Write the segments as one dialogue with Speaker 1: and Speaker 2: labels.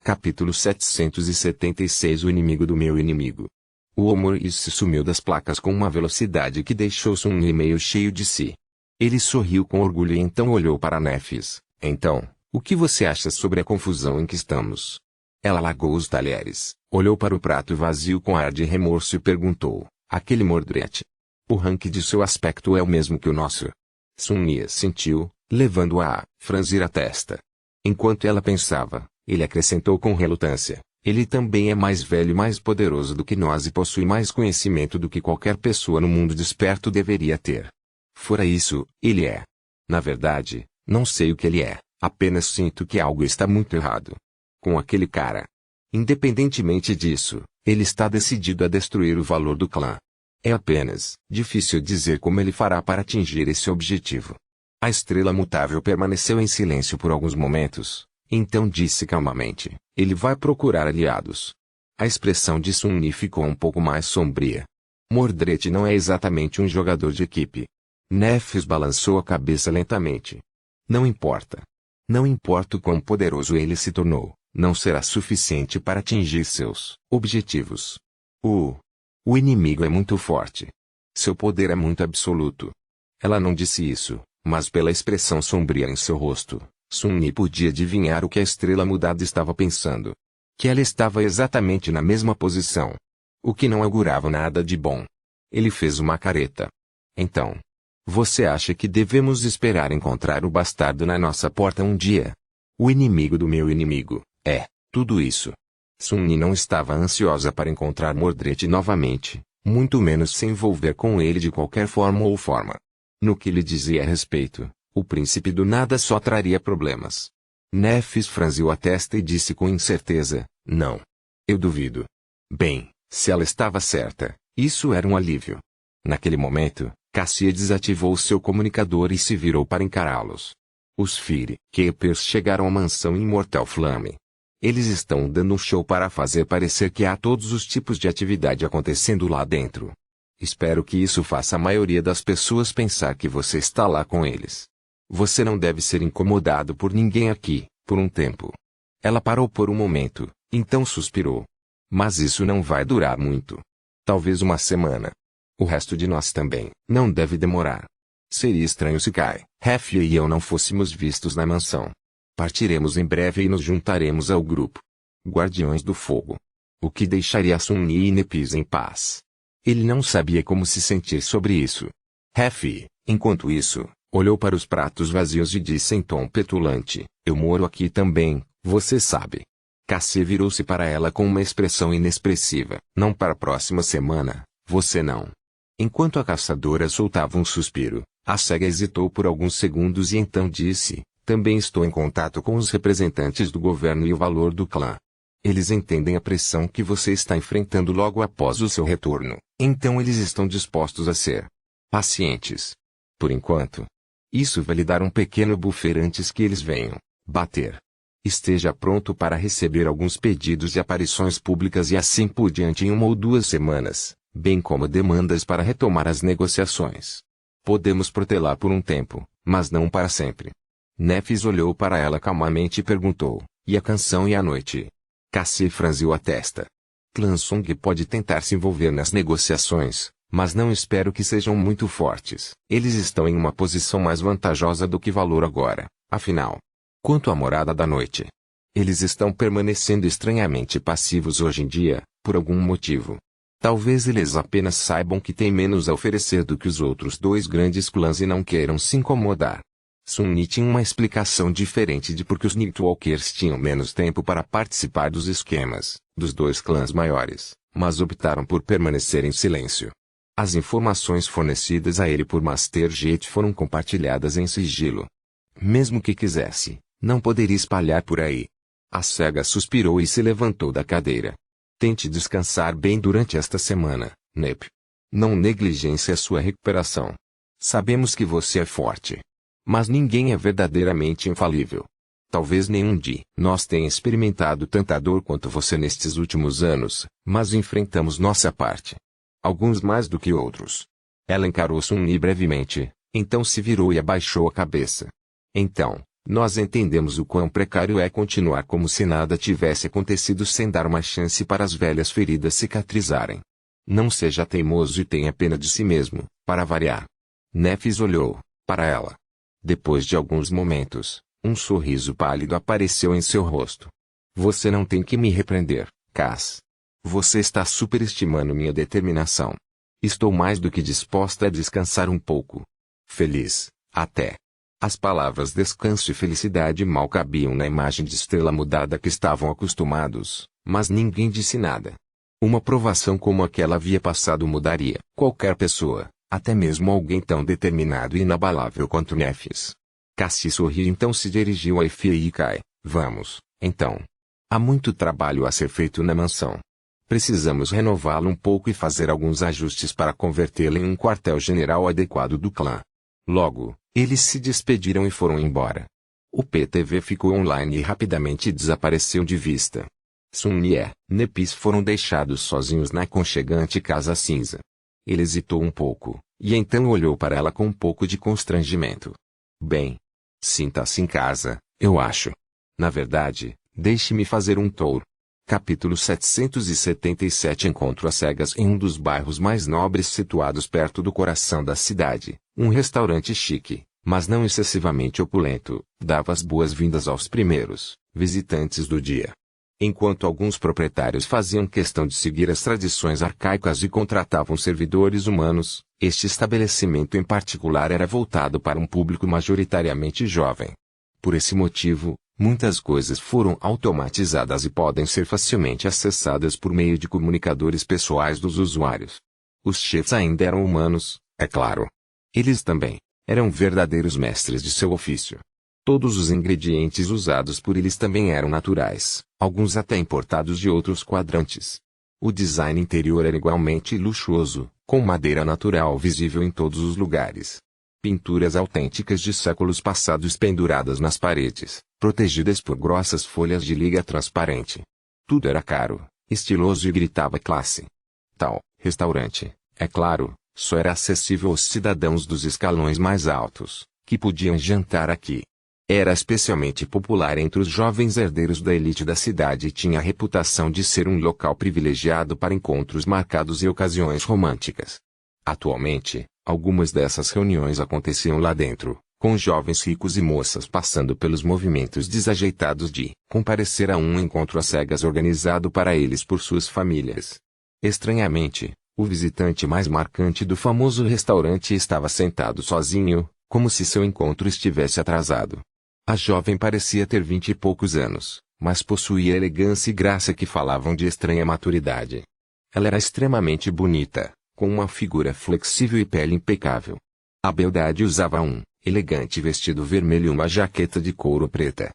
Speaker 1: Capítulo 776 O inimigo do meu inimigo. O Omoris sumiu das placas com uma velocidade que deixou Sun-Yi meio cheio de si. Ele sorriu com orgulho e então olhou para Nefis. Então, o que você acha sobre a confusão em que estamos? Ela largou os talheres, olhou para o prato vazio com ar de remorso e perguntou, aquele Mordred. O rank de seu aspecto é o mesmo que o nosso. Sun-Yi sentiu, levando-a a franzir a testa. Enquanto ela pensava, ele acrescentou com relutância, ele também é mais velho e mais poderoso do que nós e possui mais conhecimento do que qualquer pessoa no mundo desperto deveria ter. Fora isso, ele é. Na verdade, não sei o que ele é, apenas sinto que algo está muito errado com aquele cara. Independentemente disso, ele está decidido a destruir o valor do clã. É apenas difícil dizer como ele fará para atingir esse objetivo. A estrela mutável permaneceu em silêncio por alguns momentos. Então disse calmamente, ele vai procurar aliados. A expressão de Sun-Yi ficou um pouco mais sombria. Mordred não é exatamente um jogador de equipe. Nefis balançou a cabeça lentamente. Não importa. Não importa o quão poderoso ele se tornou, não será suficiente para atingir seus objetivos. O inimigo é muito forte. Seu poder é muito absoluto. Ela não disse isso, mas pela expressão sombria em seu rosto, Sun-Yi podia adivinhar o que a estrela mudada estava pensando. Que ela estava exatamente na mesma posição. O que não augurava nada de bom. Ele fez uma careta. Então. Você acha que devemos esperar encontrar o bastardo na nossa porta um dia? O inimigo do meu inimigo, tudo isso. Sun-Yi não estava ansiosa para encontrar Mordred novamente, muito menos se envolver com ele de qualquer forma ou forma. No que lhe dizia a respeito, o príncipe do nada só traria problemas. Nefis franziu a testa e disse com incerteza, não. Eu duvido. Bem, se ela estava certa, isso era um alívio. Naquele momento, Cassia desativou seu comunicador e se virou para encará-los. Os Fire-Keepers chegaram à mansão Imortal Flame. Eles estão dando um show para fazer parecer que há todos os tipos de atividade acontecendo lá dentro. Espero que isso faça a maioria das pessoas pensar que você está lá com eles. Você não deve ser incomodado por ninguém aqui, por um tempo. Ela parou por um momento, então suspirou. Mas isso não vai durar muito. Talvez uma semana. O resto de nós também não deve demorar. Seria estranho se Kai, Hefia e eu não fôssemos vistos na mansão. Partiremos em breve e nos juntaremos ao grupo. Guardiões do Fogo. O que deixaria Sun-Yi e Nefis em paz. Ele não sabia como se sentir sobre isso. Hefia, enquanto isso, olhou para os pratos vazios e disse em tom petulante, eu moro aqui também, você sabe. Cassie virou-se para ela com uma expressão inexpressiva. Não para a próxima semana, você não. Enquanto a caçadora soltava um suspiro, a cega hesitou por alguns segundos e então disse, também estou em contato com os representantes do governo e o valor do clã. Eles entendem a pressão que você está enfrentando logo após o seu retorno, então eles estão dispostos a ser pacientes. Por enquanto. Isso vai lhe dar um pequeno buffer antes que eles venham bater. Esteja pronto para receber alguns pedidos de aparições públicas e assim por diante em 1 ou 2 semanas, bem como demandas para retomar as negociações. Podemos protelar por um tempo, mas não para sempre. Nefis olhou para ela calmamente e perguntou, e a canção e a noite? Cassie franziu a testa. Clã Song pode tentar se envolver nas negociações, mas não espero que sejam muito fortes. Eles estão em uma posição mais vantajosa do que valor agora, afinal. Quanto à morada da noite? Eles estão permanecendo estranhamente passivos hoje em dia, por algum motivo. Talvez eles apenas saibam que têm menos a oferecer do que os outros 2 grandes clãs e não queiram se incomodar. Sun-Yi tinha uma explicação diferente de por que os Nightwalkers tinham menos tempo para participar dos esquemas dos 2 clãs maiores, mas optaram por permanecer em silêncio. As informações fornecidas a ele por Master Jet foram compartilhadas em sigilo. Mesmo que quisesse, não poderia espalhar por aí. A cega suspirou e se levantou da cadeira. Tente descansar bem durante esta semana, Nep. Não negligencie a sua recuperação. Sabemos que você é forte. Mas ninguém é verdadeiramente infalível. Talvez nenhum de nós tenha experimentado tanta dor quanto você nestes últimos anos, mas enfrentamos nossa parte. Alguns mais do que outros. Ela encarou Sun-Yi brevemente, então se virou e abaixou a cabeça. Então, Nós entendemos o quão precário é continuar como se nada tivesse acontecido sem dar uma chance para as velhas feridas cicatrizarem. Não seja teimoso e tenha pena de si mesmo, para variar. Nephis olhou para ela. Depois de alguns momentos, um sorriso pálido apareceu em seu rosto. Você não tem que me repreender, Cass. Você está superestimando minha determinação. Estou mais do que disposta a descansar um pouco. Feliz, até. As palavras descanso e felicidade mal cabiam na imagem de estrela mudada que estavam acostumados, mas ninguém disse nada. Uma provação como aquela havia passado mudaria qualquer pessoa, até mesmo alguém tão determinado e inabalável quanto Nephis. Cassie sorriu e então se dirigiu a Effie e Kai. Vamos, então. Há muito trabalho a ser feito na mansão. Precisamos renová-la um pouco e fazer alguns ajustes para convertê-la em um quartel-general adequado do clã. Logo, eles se despediram e foram embora. O PTV ficou online e rapidamente desapareceu de vista. Sun e Nephis foram deixados sozinhos na aconchegante casa cinza. Ele hesitou um pouco, e então olhou para ela com um pouco de constrangimento. Bem, sinta-se em casa, eu acho. Na verdade, deixe-me fazer um tour. Capítulo 777 Encontro às cegas em um dos bairros mais nobres situados perto do coração da cidade, um restaurante chique, mas não excessivamente opulento, dava as boas-vindas aos primeiros visitantes do dia. Enquanto alguns proprietários faziam questão de seguir as tradições arcaicas e contratavam servidores humanos, este estabelecimento em particular era voltado para um público majoritariamente jovem. Por esse motivo, muitas coisas foram automatizadas e podem ser facilmente acessadas por meio de comunicadores pessoais dos usuários. Os chefes ainda eram humanos, é claro. Eles também eram verdadeiros mestres de seu ofício. Todos os ingredientes usados por eles também eram naturais, alguns até importados de outros quadrantes. O design interior era igualmente luxuoso, com madeira natural visível em todos os lugares. Pinturas autênticas de séculos passados penduradas nas paredes, protegidas por grossas folhas de liga transparente. Tudo era caro, estiloso e gritava classe. Tal restaurante, é claro, só era acessível aos cidadãos dos escalões mais altos, que podiam jantar aqui. Era especialmente popular entre os jovens herdeiros da elite da cidade e tinha a reputação de ser um local privilegiado para encontros marcados e ocasiões românticas. Atualmente, algumas dessas reuniões aconteciam lá dentro, com jovens ricos e moças passando pelos movimentos desajeitados de comparecer a um encontro às cegas organizado para eles por suas famílias. Estranhamente, o visitante mais marcante do famoso restaurante estava sentado sozinho, como se seu encontro estivesse atrasado. A jovem parecia ter 20 e poucos anos, mas possuía elegância e graça que falavam de estranha maturidade. Ela era extremamente bonita, com uma figura flexível e pele impecável. A beldade usava um elegante vestido vermelho e uma jaqueta de couro preta.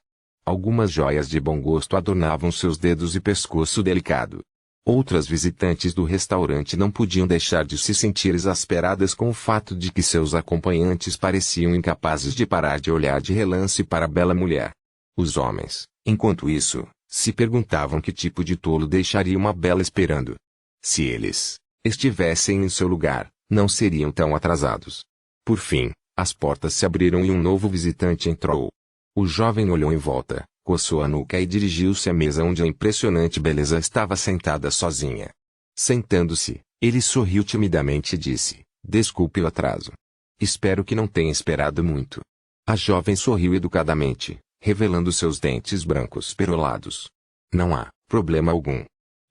Speaker 1: Algumas joias de bom gosto adornavam seus dedos e pescoço delicado. Outras visitantes do restaurante não podiam deixar de se sentir exasperadas com o fato de que seus acompanhantes pareciam incapazes de parar de olhar de relance para a bela mulher. Os homens, enquanto isso, se perguntavam que tipo de tolo deixaria uma bela esperando. Se eles estivessem em seu lugar, não seriam tão atrasados. Por fim, as portas se abriram e um novo visitante entrou. O jovem olhou em volta, coçou a nuca e dirigiu-se à mesa onde a impressionante beleza estava sentada sozinha. Sentando-se, ele sorriu timidamente e disse: "Desculpe o atraso. Espero que não tenha esperado muito." A jovem sorriu educadamente, revelando seus dentes brancos perolados. "Não há problema algum."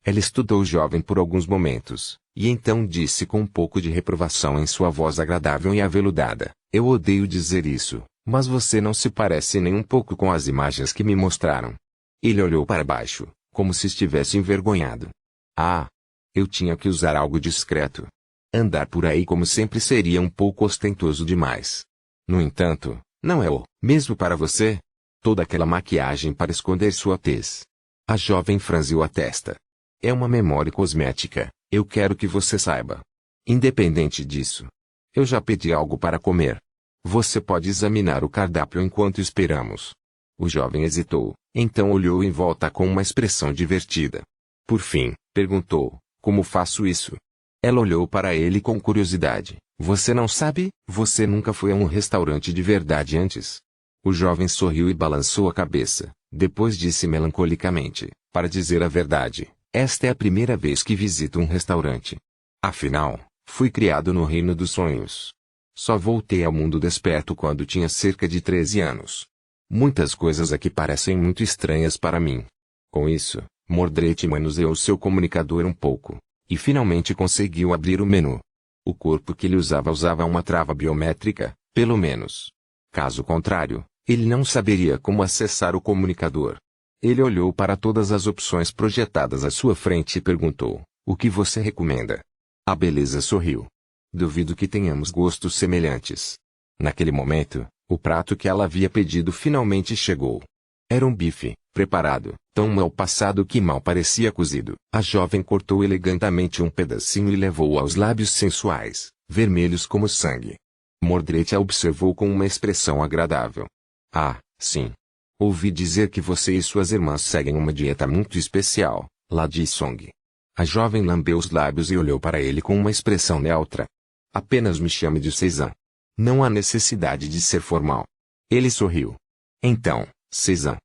Speaker 1: Ela estudou o jovem por alguns momentos, e então disse com um pouco de reprovação em sua voz agradável e aveludada: "Eu odeio dizer isso, mas você não se parece nem um pouco com as imagens que me mostraram." Ele olhou para baixo, como se estivesse envergonhado. "Ah! Eu tinha que usar algo discreto. Andar por aí como sempre seria um pouco ostentoso demais. No entanto, não é o mesmo para você? Toda aquela maquiagem para esconder sua tez." A jovem franziu a testa. "É uma memória cosmética, eu quero que você saiba. Independente disso, eu já pedi algo para comer. Você pode examinar o cardápio enquanto esperamos." O jovem hesitou, então olhou em volta com uma expressão divertida. Por fim, perguntou: "Como faço isso?" Ela olhou para ele com curiosidade. "Você não sabe? Você nunca foi a um restaurante de verdade antes?" O jovem sorriu e balançou a cabeça. Depois disse melancolicamente: para dizer a verdade, esta é a primeira vez que visito um restaurante. Afinal, fui criado no reino dos sonhos. Só voltei ao mundo desperto quando tinha cerca de 13 anos. Muitas coisas aqui parecem muito estranhas para mim. Com isso, Mordred manuseou seu comunicador um pouco, e finalmente conseguiu abrir o menu. O corpo que ele usava uma trava biométrica, pelo menos. Caso contrário, ele não saberia como acessar o comunicador. Ele olhou para todas as opções projetadas à sua frente e perguntou: o que você recomenda? A beleza sorriu. Duvido que tenhamos gostos semelhantes. Naquele momento, o prato que ela havia pedido finalmente chegou. Era um bife, preparado, tão mal passado que mal parecia cozido. A jovem cortou elegantemente um pedacinho e levou-o aos lábios sensuais, vermelhos como sangue. Mordred a observou com uma expressão agradável. Ah, sim. Ouvi dizer que você e suas irmãs seguem uma dieta muito especial, Lady Song. A jovem lambeu os lábios e olhou para ele com uma expressão neutra. Apenas me chame de Seisan. Não há necessidade de ser formal. Ele sorriu. Então, Seisan.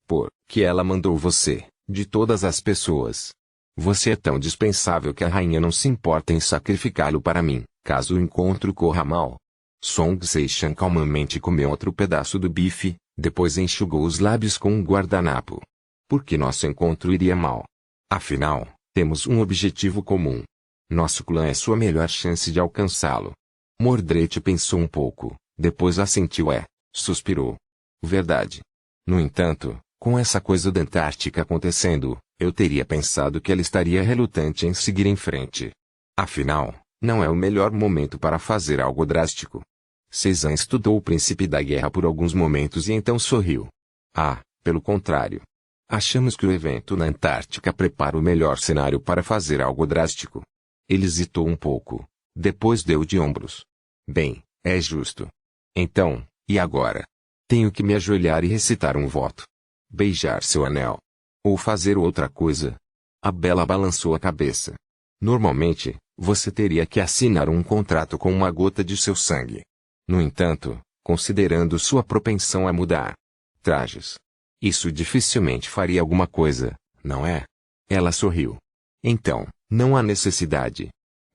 Speaker 1: Por que ela mandou você, de todas as pessoas? Você é tão dispensável que a rainha não se importa em sacrificá-lo para mim, caso o encontro corra mal. Song Seishan calmamente comeu outro pedaço do bife, depois enxugou os lábios com um guardanapo. Por que nosso encontro iria mal? Afinal, temos um objetivo comum. Nosso clã é sua melhor chance de alcançá-lo. Mordred pensou um pouco, depois assentiu suspirou. Verdade. No entanto, com essa coisa da Antártica acontecendo, eu teria pensado que ela estaria relutante em seguir em frente. Afinal, não é o melhor momento para fazer algo drástico. Seisan estudou o príncipe da guerra por alguns momentos e então sorriu. Ah, pelo contrário. Achamos que o evento na Antártica prepara o melhor cenário para fazer algo drástico. Ele hesitou um pouco. Depois deu de ombros. Bem, é justo. Então, e agora? Tenho que me ajoelhar e recitar um voto. Beijar seu anel. Ou fazer outra coisa? A bela balançou a cabeça. Normalmente, você teria que assinar um contrato com uma gota de seu sangue. No entanto, considerando sua propensão a mudar trajes, isso dificilmente faria alguma coisa, não é? Ela sorriu. Então, não há necessidade.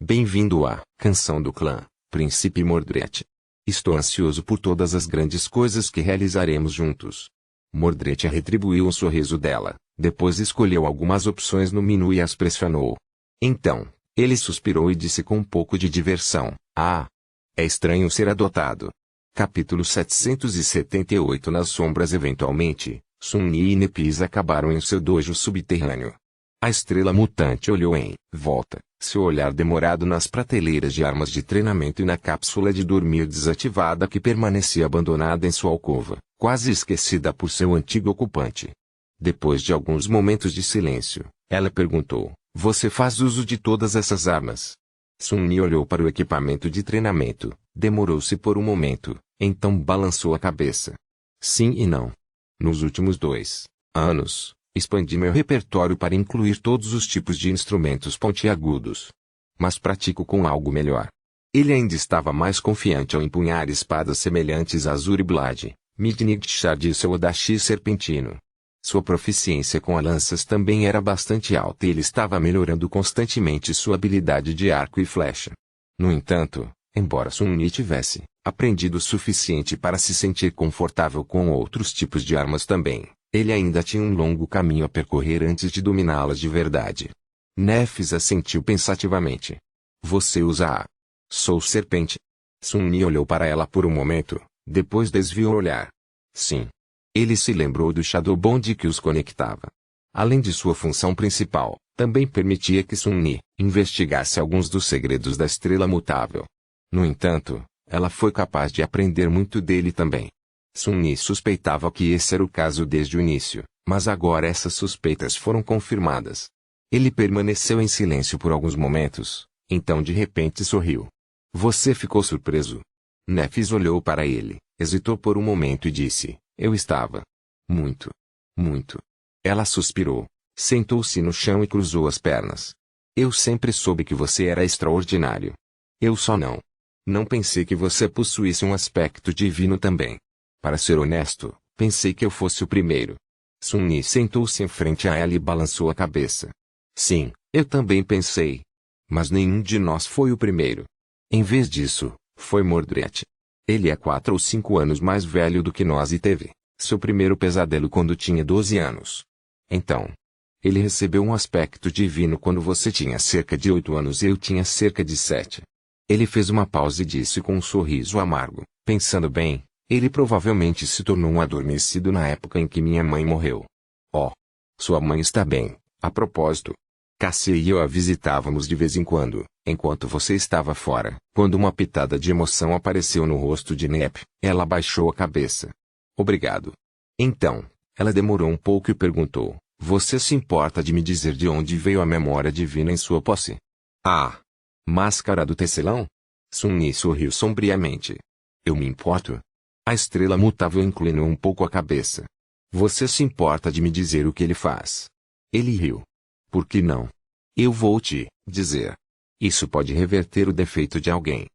Speaker 1: Bem-vindo à Canção do Clã, Príncipe Mordred. Estou ansioso por todas as grandes coisas que realizaremos juntos. Mordred retribuiu o sorriso dela, depois escolheu algumas opções no menu e as pressionou. Então, ele suspirou e disse com um pouco de diversão: ah! É estranho ser adotado. Capítulo 778. Nas sombras. Eventualmente, Sun-Yi e Nepis acabaram em seu dojo subterrâneo. A estrela mutante olhou em volta, seu olhar demorado nas prateleiras de armas de treinamento e na cápsula de dormir desativada que permanecia abandonada em sua alcova, quase esquecida por seu antigo ocupante. Depois de alguns momentos de silêncio, ela perguntou: você faz uso de todas essas armas? Sun-Yi olhou para o equipamento de treinamento, demorou-se por um momento, então balançou a cabeça. Sim e não. Nos últimos 2 anos, expandi meu repertório para incluir todos os tipos de instrumentos pontiagudos. Mas pratico com algo melhor. Ele ainda estava mais confiante ao empunhar espadas semelhantes a Azuriblade, Midnigtshard e seu Odachi serpentino. Sua proficiência com as lanças também era bastante alta e ele estava melhorando constantemente sua habilidade de arco e flecha. No entanto, embora Sun-Yi tivesse aprendido o suficiente para se sentir confortável com outros tipos de armas também, ele ainda tinha um longo caminho a percorrer antes de dominá-las de verdade. Nephis assentiu pensativamente. Você usa a Soul Serpente? Sun-Yi olhou para ela por um momento, depois desviou o olhar. Sim. Ele se lembrou do Shadow Bond que os conectava. Além de sua função principal, também permitia que Sun-Yi investigasse alguns dos segredos da estrela mutável. No entanto, ela foi capaz de aprender muito dele também. Sun-Yi suspeitava que esse era o caso desde o início, mas agora essas suspeitas foram confirmadas. Ele permaneceu em silêncio por alguns momentos, então de repente sorriu. Você ficou surpreso? Nephis olhou para ele, hesitou por um momento e disse: eu estava. Muito. Muito. Ela suspirou, sentou-se no chão e cruzou as pernas. Eu sempre soube que você era extraordinário. Eu só não pensei que você possuísse um aspecto divino também. Para ser honesto, pensei que eu fosse o primeiro. Sun-Yi sentou-se em frente a ela e balançou a cabeça. Sim, eu também pensei. Mas nenhum de nós foi o primeiro. Em vez disso, foi Mordred. Ele é 4 ou 5 anos mais velho do que nós e teve seu primeiro pesadelo quando tinha 12 anos. Então, ele recebeu um aspecto divino quando você tinha cerca de 8 anos e eu tinha cerca de 7. Ele fez uma pausa e disse com um sorriso amargo, pensando bem, ele provavelmente se tornou um adormecido na época em que minha mãe morreu. Oh, sua mãe está bem, a propósito. Cassie e eu a visitávamos de vez em quando, enquanto você estava fora. Quando uma pitada de emoção apareceu no rosto de Nep, ela abaixou a cabeça. Obrigado. Então, ela demorou um pouco e perguntou, você se importa de me dizer de onde veio a memória divina em sua posse? Ah! Máscara do tecelão? Sun-Yi sorriu sombriamente. Eu me importo? A estrela mutável inclinou um pouco a cabeça. Você se importa de me dizer o que ele faz? Ele riu. Por que não? Eu vou te dizer. Isso pode reverter o defeito de alguém.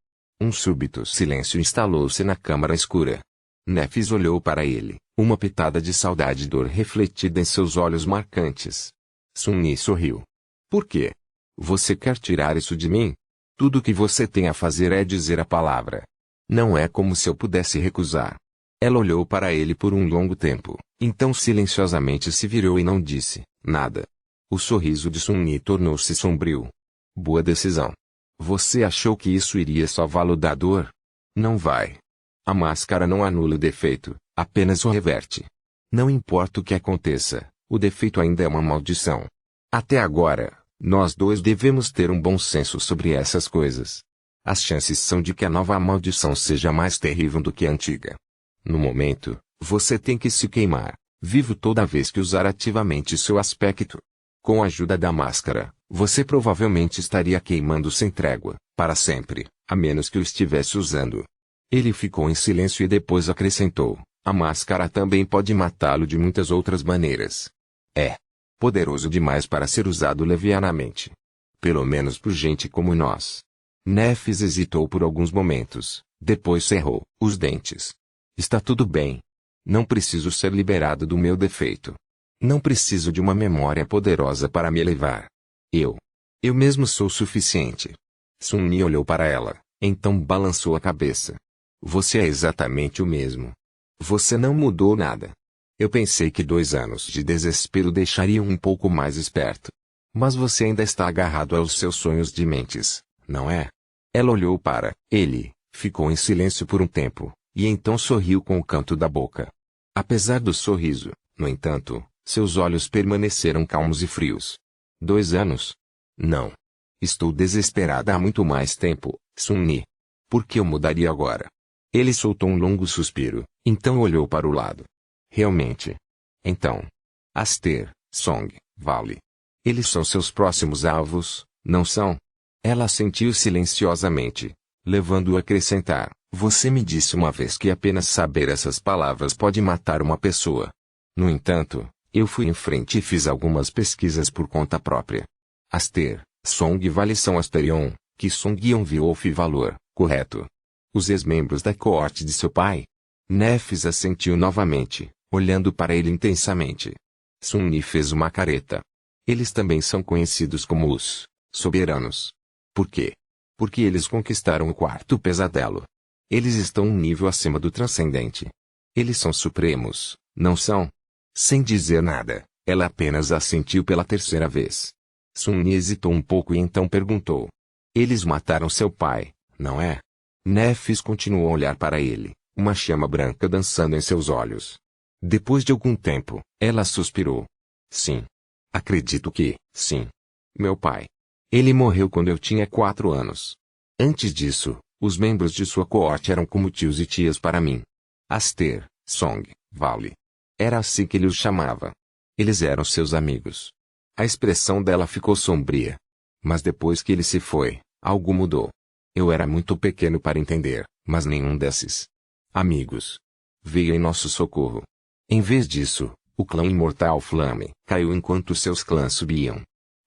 Speaker 1: Um súbito silêncio instalou-se na câmara escura. Nefis olhou para ele, uma pitada de saudade e dor refletida em seus olhos marcantes. Sun-Yi sorriu. Por quê? Você quer tirar isso de mim? Tudo o que você tem a fazer é dizer a palavra. Não é como se eu pudesse recusar. Ela olhou para ele por um longo tempo, então silenciosamente se virou e não disse nada. O sorriso de Sun-Yi tornou-se sombrio. Boa decisão. Você achou que isso iria salvá-lo da dor? Não vai. A máscara não anula o defeito, apenas o reverte. Não importa o que aconteça, o defeito ainda é uma maldição. Até agora, nós dois devemos ter um bom senso sobre essas coisas. As chances são de que a nova maldição seja mais terrível do que a antiga. No momento, você tem que se queimar, vivo toda vez que usar ativamente seu aspecto. Com a ajuda da máscara, você provavelmente estaria queimando sem trégua, para sempre, a menos que o estivesse usando. Ele ficou em silêncio e depois acrescentou, a máscara também pode matá-lo de muitas outras maneiras. É poderoso demais para ser usado levianamente. Pelo menos por gente como nós. Nefis hesitou por alguns momentos, depois cerrou os dentes. Está tudo bem. Não preciso ser liberado do meu defeito. Não preciso de uma memória poderosa para me elevar. Eu mesmo sou suficiente. Sun-Yi olhou para ela, então balançou a cabeça. Você é exatamente o mesmo. Você não mudou nada. Eu pensei que 2 anos de desespero deixariam um pouco mais esperto. Mas você ainda está agarrado aos seus sonhos de mentes, não é? Ela olhou para ele, ficou em silêncio por um tempo, e então sorriu com o canto da boca. Apesar do sorriso, no entanto, seus olhos permaneceram calmos e frios. 2 anos? Não. Estou desesperada há muito mais tempo, Sun-Yi. Por que eu mudaria agora? Ele soltou um longo suspiro, então olhou para o lado. Realmente. Então. Aster, Song, Vale. Eles são seus próximos alvos, não são? Ela assentiu silenciosamente, levando-o a acrescentar, você me disse uma vez que apenas saber essas palavras pode matar uma pessoa. No entanto, eu fui em frente e fiz algumas pesquisas por conta própria. Aster, Song e Vale são Asterion, que Song Wolf e Valor, correto? Os ex-membros da coorte de seu pai? Nefis assentiu novamente, olhando para ele intensamente. Sun-Yi fez uma careta. Eles também são conhecidos como os soberanos. Por quê? Porque eles conquistaram o 4º pesadelo. Eles estão um nível acima do transcendente. Eles são supremos, não são? Sem dizer nada, ela apenas assentiu pela 3ª vez. Sun-Yi hesitou um pouco e então perguntou. Eles mataram seu pai, não é? Nefis continuou a olhar para ele, uma chama branca dançando em seus olhos. Depois de algum tempo, ela suspirou. Sim. Acredito que, sim. Meu pai. Ele morreu quando eu tinha 4 anos. Antes disso, os membros de sua coorte eram como tios e tias para mim. Aster, Song, Vale. Era assim que ele os chamava. Eles eram seus amigos. A expressão dela ficou sombria. Mas depois que ele se foi, algo mudou. Eu era muito pequeno para entender, mas nenhum desses amigos veio em nosso socorro. Em vez disso, o clã imortal Flame caiu enquanto seus clãs subiam.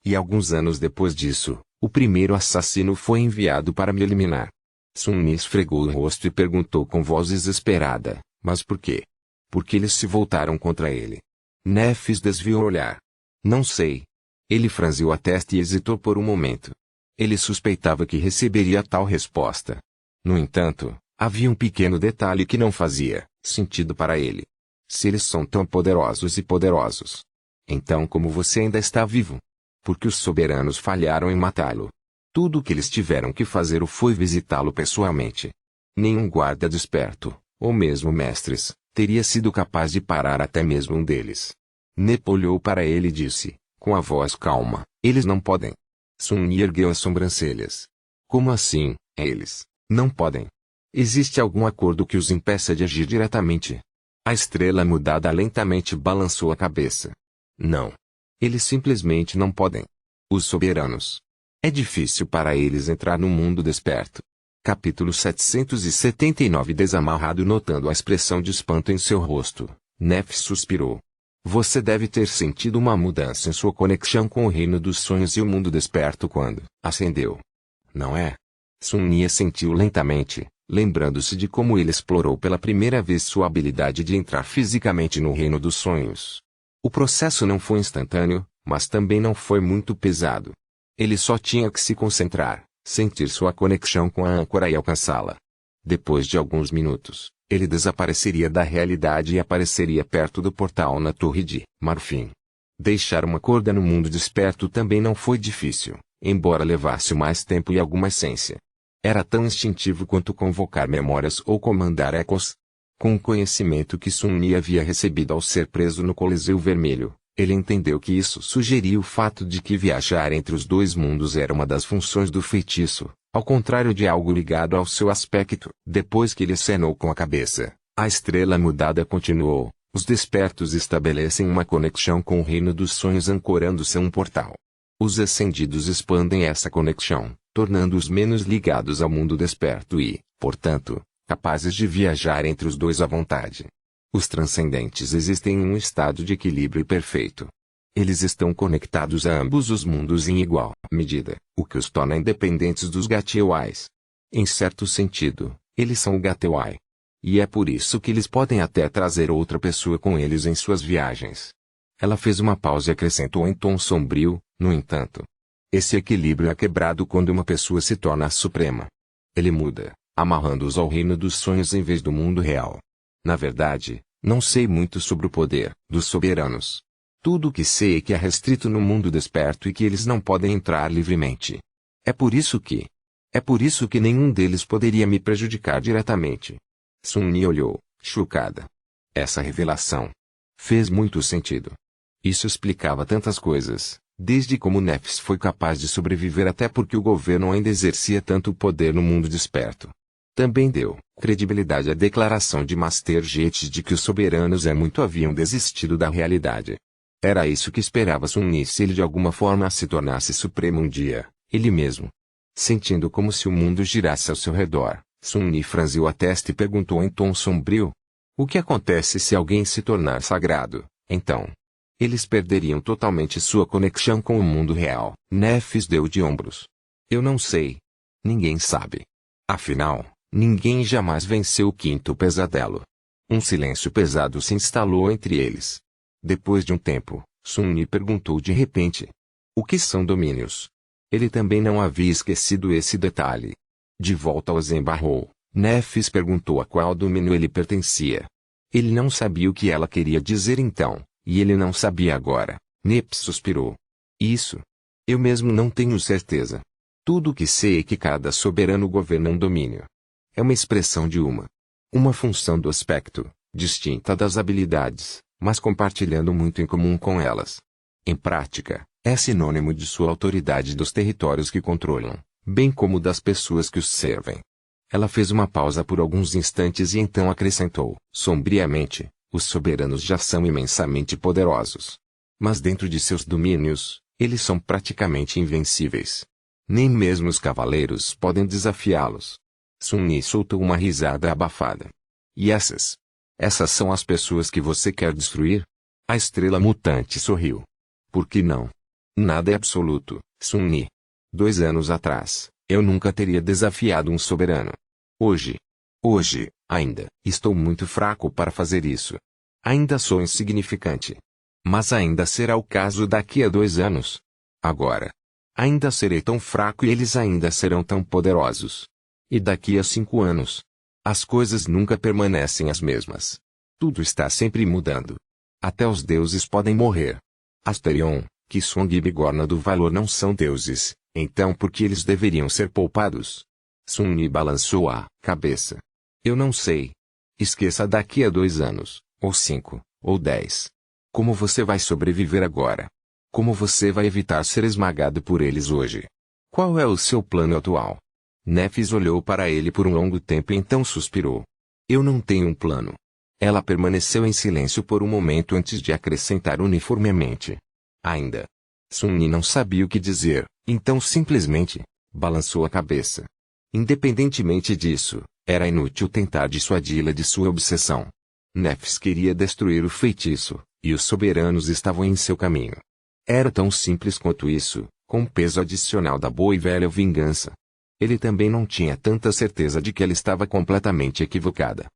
Speaker 1: E alguns anos depois disso, o primeiro assassino foi enviado para me eliminar. Sun-Yi esfregou o rosto e perguntou com voz desesperada, Mas por quê? Porque eles se voltaram contra ele. Nephis desviou o olhar. Não sei. Ele franziu a testa e hesitou por um momento. Ele suspeitava que receberia tal resposta. No entanto, havia um pequeno detalhe que não fazia sentido para ele. Se eles são tão poderosos e poderosos, então como você ainda está vivo? Porque os soberanos falharam em matá-lo. Tudo o que eles tiveram que fazer foi visitá-lo pessoalmente. Nenhum guarda desperto, ou mesmo mestres, teria sido capaz de parar até mesmo um deles. Nep olhou para ele e disse, com a voz calma, eles não podem. Sun-Yi ergueu as sobrancelhas. Como assim, eles não podem? Existe algum acordo que os impeça de agir diretamente? A estrela mudada lentamente balançou a cabeça. Não. Eles simplesmente não podem. Os soberanos. É difícil para eles entrar no mundo desperto. Capítulo 779. Desamarrado. Notando a expressão de espanto em seu rosto, Nephis suspirou. Você deve ter sentido uma mudança em sua conexão com o reino dos sonhos e o mundo desperto quando ascendeu. Não é? Sun-Yi assentiu lentamente, lembrando-se de como ele explorou pela primeira vez sua habilidade de entrar fisicamente no reino dos sonhos. O processo não foi instantâneo, mas também não foi muito pesado. Ele só tinha que se concentrar, sentir sua conexão com a âncora e alcançá-la. Depois de alguns minutos, ele desapareceria da realidade e apareceria perto do portal na Torre de Marfim. Deixar uma corda no mundo desperto também não foi difícil, embora levasse mais tempo e alguma essência. Era tão instintivo quanto convocar memórias ou comandar ecos. Com o conhecimento que Sun-Yi havia recebido ao ser preso no Coliseu Vermelho, ele entendeu que isso sugeria o fato de que viajar entre os dois mundos era uma das funções do feitiço, ao contrário de algo ligado ao seu aspecto. Depois que ele acenou com a cabeça, a estrela mudada continuou. Os despertos estabelecem uma conexão com o reino dos sonhos ancorando-se a um portal. Os ascendidos expandem essa conexão, tornando-os menos ligados ao mundo desperto e, portanto, capazes de viajar entre os dois à vontade. Os transcendentes existem em um estado de equilíbrio perfeito. Eles estão conectados a ambos os mundos em igual medida, o que os torna independentes dos Gatewais. Em certo sentido, eles são o Gateway. E é por isso que eles podem até trazer outra pessoa com eles em suas viagens. Ela fez uma pausa e acrescentou em tom sombrio, no entanto. Esse equilíbrio é quebrado quando uma pessoa se torna a suprema. Ele muda, amarrando-os ao reino dos sonhos em vez do mundo real. Na verdade, não sei muito sobre o poder dos soberanos. Tudo o que sei é que é restrito no mundo desperto e que eles não podem entrar livremente. É por isso que nenhum deles poderia me prejudicar diretamente. Sun-Yi olhou, chocada. Essa revelação fez muito sentido. Isso explicava tantas coisas, desde como Nephis foi capaz de sobreviver até porque o governo ainda exercia tanto poder no mundo desperto. Também deu credibilidade à declaração de Master Jet de que os soberanos muito haviam desistido da realidade. Era isso que esperava Sun-Yi se ele de alguma forma se tornasse supremo um dia, ele mesmo. Sentindo como se o mundo girasse ao seu redor, Sun-Yi franziu a testa e perguntou em tom sombrio. O que acontece se alguém se tornar sagrado, então? Eles perderiam totalmente sua conexão com o mundo real. Nephis deu de ombros. Eu não sei. Ninguém sabe. Afinal, ninguém jamais venceu o quinto pesadelo. Um silêncio pesado se instalou entre eles. Depois de um tempo, Sun-Yi perguntou de repente. O que são domínios? Ele também não havia esquecido esse detalhe. De volta ao Zembarrou, Nephis perguntou a qual domínio ele pertencia. Ele não sabia o que ela queria dizer então, e ele não sabia agora. Nep suspirou. Isso. Eu mesmo não tenho certeza. Tudo o que sei é que cada soberano governa um domínio. É uma expressão de uma função do aspecto, distinta das habilidades, mas compartilhando muito em comum com elas. Em prática, é sinônimo de sua autoridade dos territórios que controlam, bem como das pessoas que os servem. Ela fez uma pausa por alguns instantes e então acrescentou, sombriamente, os soberanos já são imensamente poderosos. Mas dentro de seus domínios, eles são praticamente invencíveis. Nem mesmo os cavaleiros podem desafiá-los. Sun-Yi soltou uma risada abafada. E essas são as pessoas que você quer destruir? A estrela mutante sorriu. Por que não? Nada é absoluto, Sun-Yi. 2 anos atrás, eu nunca teria desafiado um soberano. Hoje, Ainda estou muito fraco para fazer isso. Ainda sou insignificante. Mas ainda será o caso daqui a 2 anos. Agora. Ainda serei tão fraco e eles ainda serão tão poderosos. E daqui a 5 anos. As coisas nunca permanecem as mesmas. Tudo está sempre mudando. Até os deuses podem morrer. Asterion, Kisung e Bigorna do Valor não são deuses, então por que eles deveriam ser poupados? Sun-Yi balançou a cabeça. Eu não sei. Esqueça daqui a 2 anos, ou 5, ou 10. Como você vai sobreviver agora? Como você vai evitar ser esmagado por eles hoje? Qual é o seu plano atual? Nephis olhou para ele por um longo tempo e então suspirou. Eu não tenho um plano. Ela permaneceu em silêncio por um momento antes de acrescentar uniformemente. Ainda. Sun-Yi não sabia o que dizer, então simplesmente balançou a cabeça. Independentemente disso, era inútil tentar dissuadi-la de sua obsessão. Nephis queria destruir o feitiço, e os soberanos estavam em seu caminho. Era tão simples quanto isso, com o peso adicional da boa e velha vingança. Ele também não tinha tanta certeza de que ela estava completamente equivocada.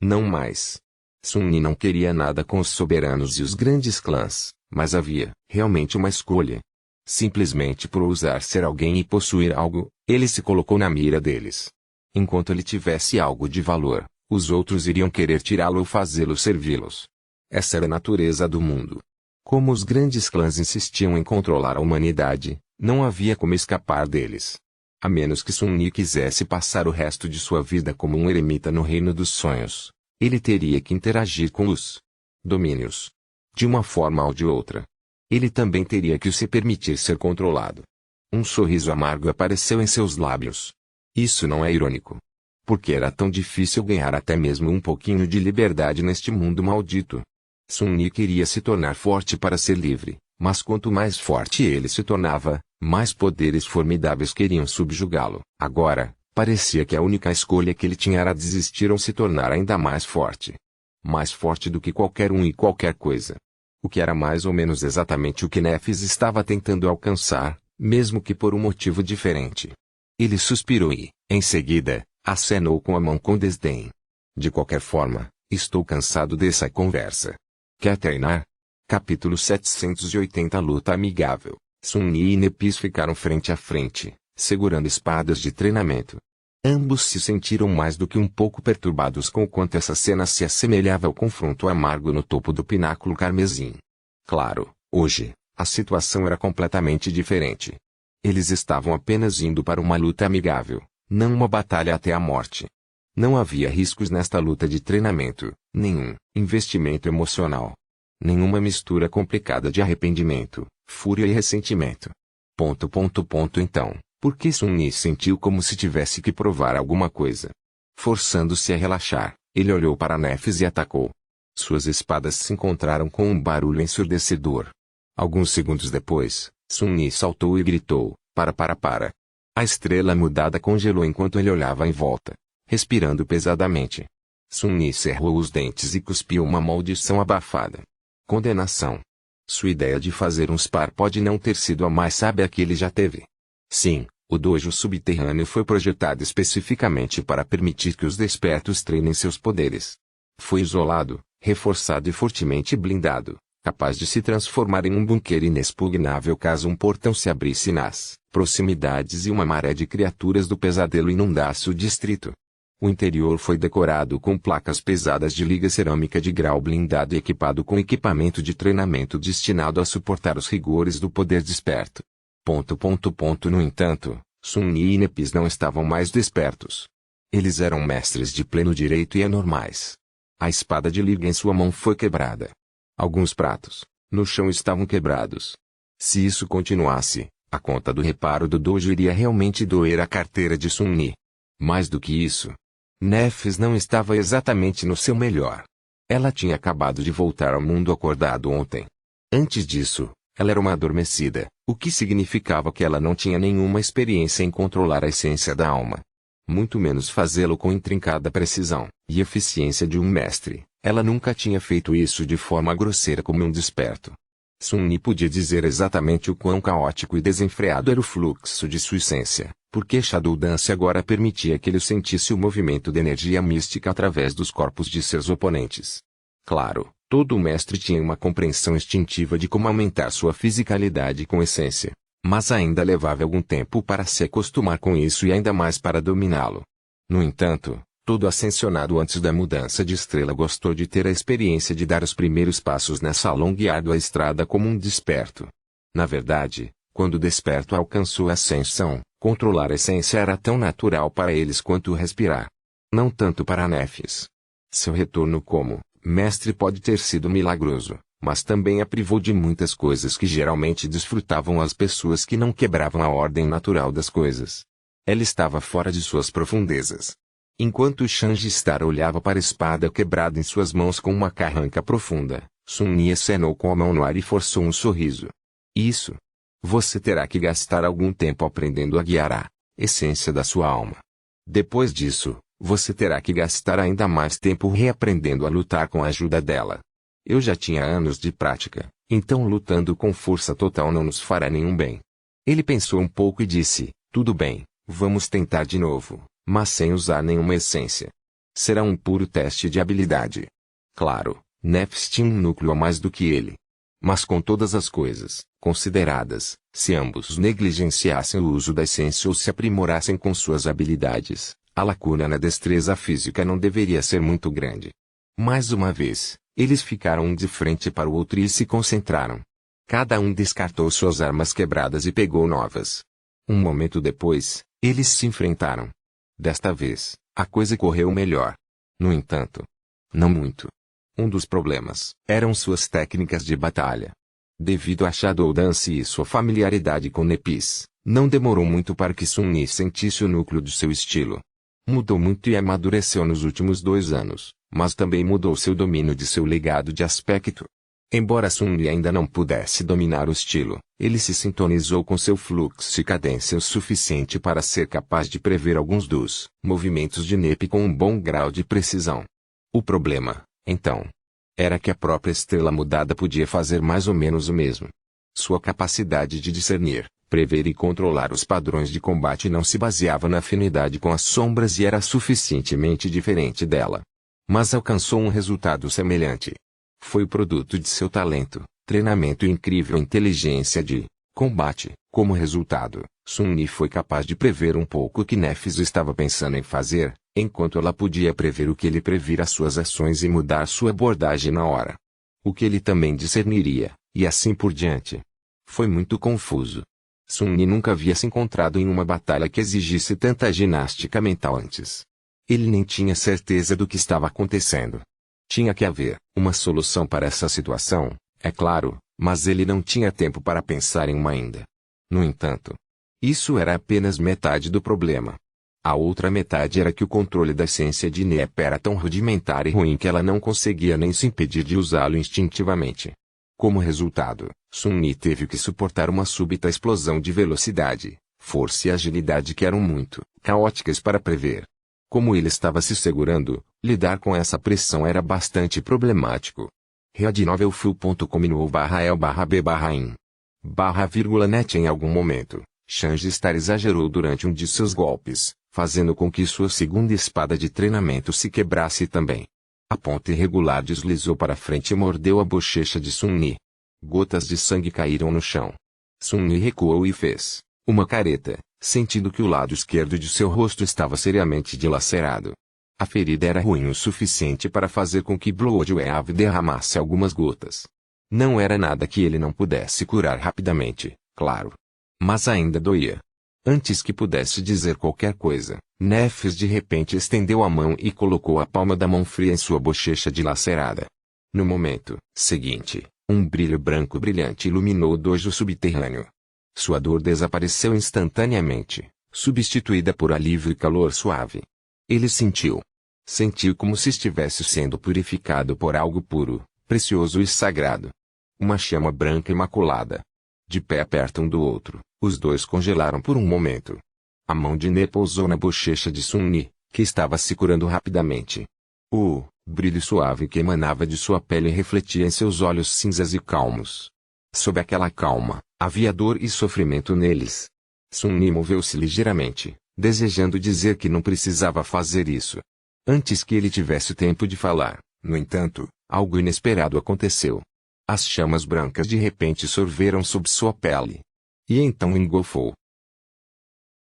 Speaker 1: Não mais. Sun-Yi não queria nada com os soberanos e os grandes clãs, mas havia, realmente uma escolha. Simplesmente por ousar ser alguém e possuir algo, ele se colocou na mira deles. Enquanto ele tivesse algo de valor, os outros iriam querer tirá-lo ou fazê-lo servi-los. Essa era a natureza do mundo. Como os grandes clãs insistiam em controlar a humanidade, não havia como escapar deles. A menos que Sun-Yi quisesse passar o resto de sua vida como um eremita no reino dos sonhos. Ele teria que interagir com os domínios. De uma forma ou de outra. Ele também teria que se permitir ser controlado. Um sorriso amargo apareceu em seus lábios. Isso não é irônico. Porque era tão difícil ganhar até mesmo um pouquinho de liberdade neste mundo maldito. Sun-Yi queria se tornar forte para ser livre, mas quanto mais forte ele se tornava, mais poderes formidáveis queriam subjugá-lo. Agora, parecia que a única escolha que ele tinha era desistir ou se tornar ainda mais forte. Mais forte do que qualquer um e qualquer coisa. O que era mais ou menos exatamente o que Nephis estava tentando alcançar, mesmo que por um motivo diferente. Ele suspirou e, em seguida, acenou com a mão com desdém. De qualquer forma, estou cansado dessa conversa. Quer treinar? Capítulo 780 Luta amigável. Sun-Yi e Nephis ficaram frente a frente, segurando espadas de treinamento. Ambos se sentiram mais do que um pouco perturbados com o quanto essa cena se assemelhava ao confronto amargo no topo do pináculo carmesim. Claro, hoje, a situação era completamente diferente. Eles estavam apenas indo para uma luta amigável, não uma batalha até a morte. Não havia riscos nesta luta de treinamento, nenhum investimento emocional. Nenhuma mistura complicada de arrependimento, fúria e ressentimento. Então. Porque Sun-Yi sentiu como se tivesse que provar alguma coisa. Forçando-se a relaxar, ele olhou para Nephis e atacou. Suas espadas se encontraram com um barulho ensurdecedor. Alguns segundos depois, Sun-Yi saltou e gritou, para. A estrela mudada congelou enquanto ele olhava em volta, respirando pesadamente. Sun-Yi cerrou os dentes e cuspiu uma maldição abafada. Condenação. Sua ideia de fazer um spar pode não ter sido a mais sábia que ele já teve. Sim, o dojo subterrâneo foi projetado especificamente para permitir que os despertos treinem seus poderes. Foi isolado, reforçado e fortemente blindado, capaz de se transformar em um bunker inexpugnável caso um portão se abrisse nas proximidades e uma maré de criaturas do pesadelo inundasse o distrito. O interior foi decorado com placas pesadas de liga cerâmica de grau blindado e equipado com equipamento de treinamento destinado a suportar os rigores do poder desperto. No entanto, Sun-Yi e Nephis não estavam mais despertos. Eles eram mestres de pleno direito e anormais. A espada de liga em sua mão foi quebrada. Alguns pratos, no chão estavam quebrados. Se isso continuasse, a conta do reparo do dojo iria realmente doer a carteira de Sun-Yi. Mais do que isso, Nephis não estava exatamente no seu melhor. Ela tinha acabado de voltar ao mundo acordado ontem. Antes disso, ela era uma adormecida, o que significava que ela não tinha nenhuma experiência em controlar a essência da alma. Muito menos fazê-lo com intrincada precisão e eficiência de um mestre. Ela nunca tinha feito isso de forma grosseira como um desperto. Sun-Ni podia dizer exatamente o quão caótico e desenfreado era o fluxo de sua essência, porque Shadow Dance agora permitia que ele sentisse o movimento de energia mística através dos corpos de seus oponentes. Claro, todo mestre tinha uma compreensão instintiva de como aumentar sua fisicalidade com essência, mas ainda levava algum tempo para se acostumar com isso e ainda mais para dominá-lo. No entanto, todo ascensionado antes da mudança de estrela gostou de ter a experiência de dar os primeiros passos nessa longa e árdua estrada como um desperto. Na verdade, quando o desperto alcançou a ascensão, controlar a essência era tão natural para eles quanto respirar. Não tanto para Nefis. Seu retorno como mestre pode ter sido milagroso, mas também a privou de muitas coisas que geralmente desfrutavam as pessoas que não quebravam a ordem natural das coisas. Ela estava fora de suas profundezas. Enquanto Shanji Star olhava para a espada quebrada em suas mãos com uma carranca profunda, Sun-Ni acenou com a mão no ar e forçou um sorriso. Isso. Você terá que gastar algum tempo aprendendo a guiar a essência da sua alma. Depois disso, você terá que gastar ainda mais tempo reaprendendo a lutar com a ajuda dela. Eu já tinha anos de prática, então lutando com força total não nos fará nenhum bem. Ele pensou um pouco e disse, tudo bem, vamos tentar de novo, mas sem usar nenhuma essência. Será um puro teste de habilidade. Claro, Nefis tinha um núcleo a mais do que ele. Mas com todas as coisas consideradas, se ambos negligenciassem o uso da essência ou se aprimorassem com suas habilidades, a lacuna na destreza física não deveria ser muito grande. Mais uma vez, eles ficaram um de frente para o outro e se concentraram. Cada um descartou suas armas quebradas e pegou novas. Um momento depois, eles se enfrentaram. Desta vez, a coisa correu melhor. No entanto, não muito. Um dos problemas eram suas técnicas de batalha. Devido a Shadow Dance e sua familiaridade com Nepis, não demorou muito para que Sun-Ni sentisse o núcleo de seu estilo. Mudou muito e amadureceu nos últimos 2 anos, mas também mudou seu domínio de seu legado de aspecto. Embora Sun-Ni ainda não pudesse dominar o estilo, ele se sintonizou com seu fluxo e cadência o suficiente para ser capaz de prever alguns dos movimentos de Nepi com um bom grau de precisão. O problema, então, era que a própria estrela mudada podia fazer mais ou menos o mesmo. Sua capacidade de discernir, prever e controlar os padrões de combate não se baseava na afinidade com as sombras e era suficientemente diferente dela. Mas alcançou um resultado semelhante. Foi o produto de seu talento, treinamento e incrível inteligência de combate. Como resultado, Sun-Ni foi capaz de prever um pouco o que Nefis estava pensando em fazer, enquanto ela podia prever o que ele previra suas ações e mudar sua abordagem na hora. O que ele também discerniria, e assim por diante. Foi muito confuso. Sun-Ni nunca havia se encontrado em uma batalha que exigisse tanta ginástica mental antes. Ele nem tinha certeza do que estava acontecendo. Tinha que haver uma solução para essa situação, é claro, mas ele não tinha tempo para pensar em uma ainda. No entanto, isso era apenas metade do problema. A outra metade era que o controle da essência de Nep era tão rudimentar e ruim que ela não conseguia nem se impedir de usá-lo instintivamente. Como resultado, Sun-Ni teve que suportar uma súbita explosão de velocidade, força e agilidade que eram muito caóticas para prever. Como ele estava se segurando, lidar com essa pressão era bastante problemático. readnovel.com/el/b/in/net Em algum momento, Shanji Star exagerou durante um de seus golpes, fazendo com que sua segunda espada de treinamento se quebrasse também. A ponta irregular deslizou para frente e mordeu a bochecha de Sun-Ni. Gotas de sangue caíram no chão. Sun-Ni recuou e fez uma careta, sentindo que o lado esquerdo de seu rosto estava seriamente dilacerado. A ferida era ruim o suficiente para fazer com que Bloodwave derramasse algumas gotas. Não era nada que ele não pudesse curar rapidamente, claro. Mas ainda doía. Antes que pudesse dizer qualquer coisa, Nefis de repente estendeu a mão e colocou a palma da mão fria em sua bochecha dilacerada. No momento seguinte, um brilho branco brilhante iluminou o dojo subterrâneo. Sua dor desapareceu instantaneamente, substituída por alívio e calor suave. Ele sentiu. Sentiu como se estivesse sendo purificado por algo puro, precioso e sagrado. Uma chama branca imaculada. De pé perto um do outro, os dois congelaram por um momento. A mão de Ne pousou na bochecha de Sun-Ni, que estava se curando rapidamente. O brilho suave que emanava de sua pele refletia em seus olhos cinzas e calmos. Sob aquela calma, havia dor e sofrimento neles. Sun-Mi moveu-se ligeiramente, desejando dizer que não precisava fazer isso. Antes que ele tivesse tempo de falar, no entanto, algo inesperado aconteceu. As chamas brancas de repente sorveram sob sua pele. E então engolfou.